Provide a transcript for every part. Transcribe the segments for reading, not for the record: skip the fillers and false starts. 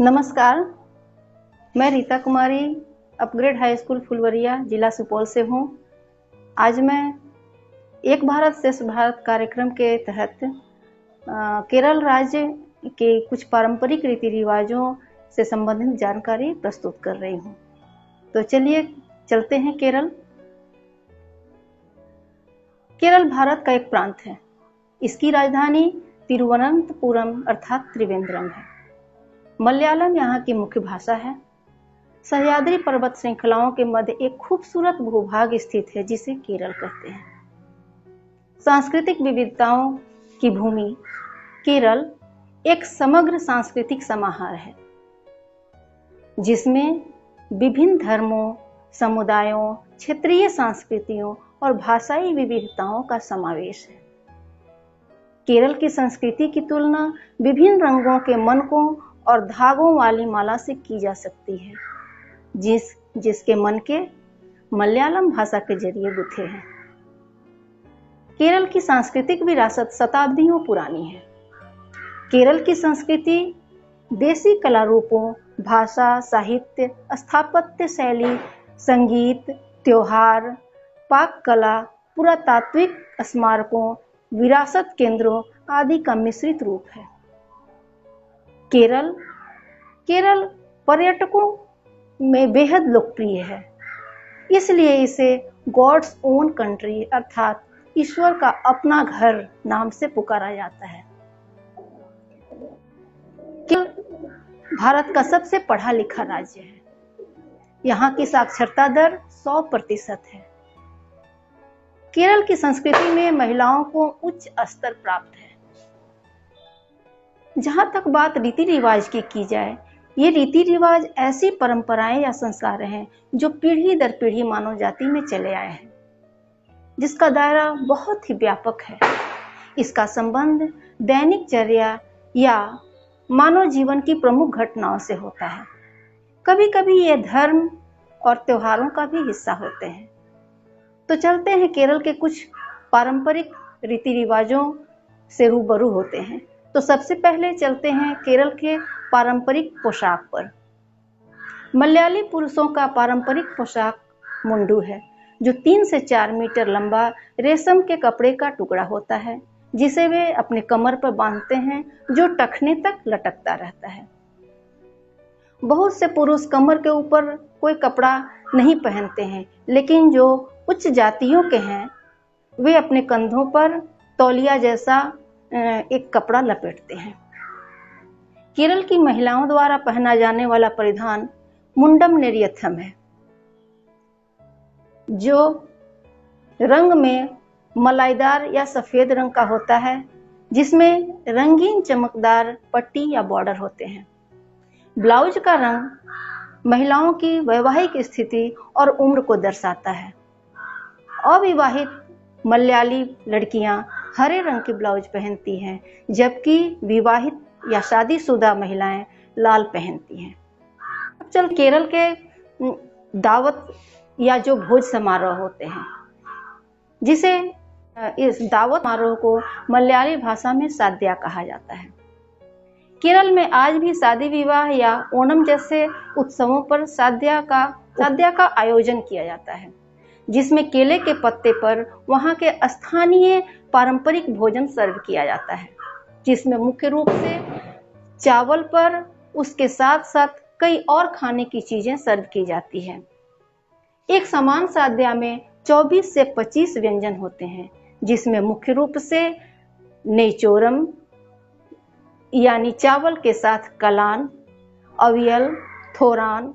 नमस्कार, मैं Rita Kumari upgrade high school Phulwaria जिला सुपौल से हूँ। आज मैं एक भारत श्रेष्ठ भारत कार्यक्रम के तहत केरल राज्य के कुछ पारंपरिक रीति रिवाजों से संबंधित जानकारी प्रस्तुत कर रही हूँ। तो चलिए चलते हैं केरल। केरल भारत का एक प्रांत है। इसकी राजधानी तिरुवनंतपुरम अर्थात त्रिवेंद्रम है। मलयालम यहाँ की मुख्य भाषा है। सह्याद्री पर्वत श्रृंखलाओं के मध्य एक खूबसूरत भूभाग स्थित है जिसे केरल कहते हैं। सांस्कृतिक विविधताओं की भूमि केरल एक समग्र सांस्कृतिक समाहार है जिसमें विभिन्न धर्मों, समुदायों, क्षेत्रीय संस्कृतियों और भाषाई विविधताओं का समावेश है। केरल की संस्कृति की तुलना विभिन्न रंगों के मनकों और धागों वाली माला से की जा सकती है जिसके मनके मलयालम भाषा के जरिए गुथे हैं। केरल की सांस्कृतिक विरासत शताब्दियों पुरानी है। केरल की संस्कृति देसी कला रूपों, भाषा, साहित्य, स्थापत्य शैली, संगीत, त्योहार, पाक कला, पुरातात्विक स्मारकों, विरासत केंद्रों आदि का मिश्रित रूप है। केरल पर्यटकों में बेहद लोकप्रिय है, इसलिए इसे गॉड्स ओन कंट्री अर्थात ईश्वर का अपना घर नाम से पुकारा जाता है। केरल भारत का सबसे पढ़ा लिखा राज्य है। यहाँ की साक्षरता दर 100% है। केरल की संस्कृति में महिलाओं को उच्च स्तर प्राप्त है। जहां तक बात रीति रिवाज की जाए, ये रीति रिवाज ऐसी परंपराएं या संस्कार हैं जो पीढ़ी दर पीढ़ी मानव जाति में चले आए हैं, जिसका दायरा बहुत ही व्यापक है। इसका संबंध दैनिक चर्या या मानव जीवन की प्रमुख घटनाओं से होता है। कभी कभी ये धर्म और त्योहारों का भी हिस्सा होते हैं। तो चलते हैं केरल के कुछ पारंपरिक रीति रिवाजों से रूबरू होते हैं। तो सबसे पहले चलते हैं केरल के पारंपरिक पोशाक पर। मलयाली पुरुषों का पारंपरिक पोशाक मुंडू है, जो 3 से 4 मीटर लंबा रेशम के कपड़े का टुकड़ा होता है, जिसे वे अपने कमर पर बांधते हैं, जो टखने तक लटकता रहता है। बहुत से पुरुष कमर के ऊपर कोई कपड़ा नहीं पहनते हैं, लेकिन जो उच्च जातियों के हैं वे अपने कंधों पर तौलिया जैसा एक कपड़ा लपेटते हैं। केरल की महिलाओं द्वारा पहना जाने वाला परिधान मुंडम नेरियथम है, जो रंग में मलाईदार या सफेद रंग का होता है, जिसमें रंगीन चमकदार पट्टी या बॉर्डर होते हैं। ब्लाउज का रंग महिलाओं की वैवाहिक स्थिति और उम्र को दर्शाता है। अविवाहित मलयाली लड़कियां हरे रंग की ब्लाउज पहनती हैं, जबकि विवाहित या शादीशुदा महिलाएं लाल पहनती हैं। अब चल केरल के दावत या जो भोज समारोह होते हैं, जिसे इस दावत समारोह को मलयाली भाषा में साद्या कहा जाता है। केरल में आज भी शादी विवाह या ओणम जैसे उत्सवों पर साद्या का आयोजन किया जाता है, जिसमें केले के पत्ते पर वहां के स्थानीय पारंपरिक भोजन सर्व किया जाता है, जिसमें मुख्य रूप से चावल पर उसके साथ साथ कई और खाने की चीजें सर्व की जाती है। एक समान साद्या में 24 से 25 व्यंजन होते हैं, जिसमें मुख्य रूप से नेचोरम यानी चावल के साथ कलान, अवियल, थोरान,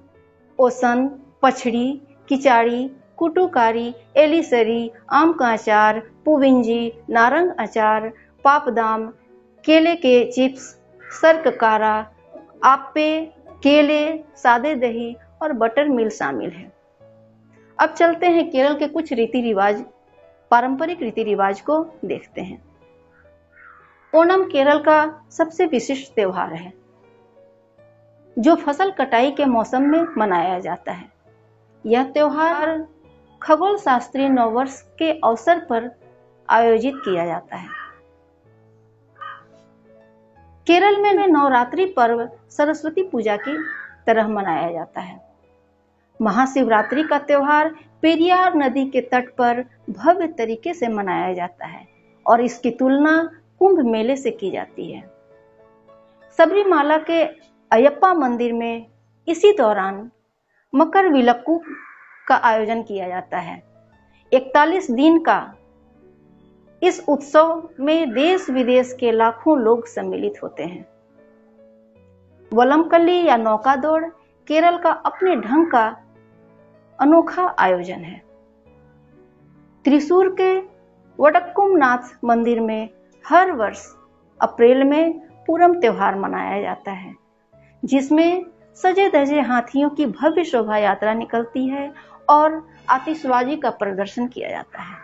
ओसन, पछड़ी, किचाड़ी, कुटुकारी, एलिसरी, आम का अचार, पुविंजी, नारंग अचार, पापदाम, केले के चिप्स, सरककारा, आप्पे, केले, सादे दही और बटर मिल्क शामिल है। अब चलते हैं केरल के कुछ पारंपरिक रीति रिवाज को देखते हैं। ओणम केरल का सबसे विशिष्ट त्योहार है, जो फसल कटाई के मौसम में मनाया जाता है। यह त्योहार खगोल शास्त्रीय नववर्ष के अवसर पर आयोजित किया जाता है। केरल में नवरात्रि पर्व सरस्वती पूजा की तरह मनाया जाता है। महाशिवरात्रि का त्योहार पेरियार नदी के तट पर भव्य तरीके से मनाया जाता है और इसकी तुलना कुंभ मेले से की जाती है। सबरीमाला के अयप्पा मंदिर में इसी दौरान मकर विलक्कू का आयोजन किया जाता है। 41 दिन का इस उत्सव में देश विदेश के लाखों लोग सम्मिलित होते हैं। वलमकल्ली या नौका दौड़ केरल का अपने ढंग का अनोखा आयोजन है। त्रिशूर के वडक्कुमनाथ मंदिर में हर वर्ष अप्रैल में पूरम त्योहार मनाया जाता है, जिसमें सजे धजे हाथियों की भव्य शोभा यात्रा निकलती है और आतिशबाजी का प्रदर्शन किया जाता है।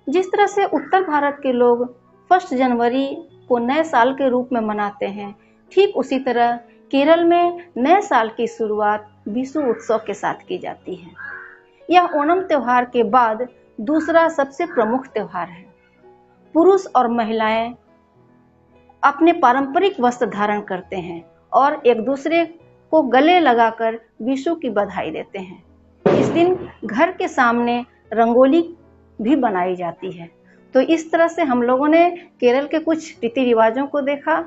जिस तरह से उत्तर भारत के लोग 1 जनवरी को नए साल के रूप में मनाते हैं, ठीक उसी तरह केरल में नए साल की शुरुआत विशु उत्सव के साथ की जाती है। यह ओणम त्योहार के बाद दूसरा सबसे प्रमुख त्योहार है। पुरुष और महिलाएं अपने पारंपरिक वस्त्र धारण करते हैं और एक दूसरे को गले लगाकर विशु की बधाई देते हैं। इस दिन घर के सामने रंगोली भी बनाई जाती है। तो इस तरह से हम लोगों ने केरल के कुछ रीति रिवाजों को देखा।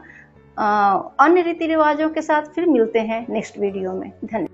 अन्य रीति रिवाजों के साथ फिर मिलते हैं नेक्स्ट वीडियो में। धन्यवाद।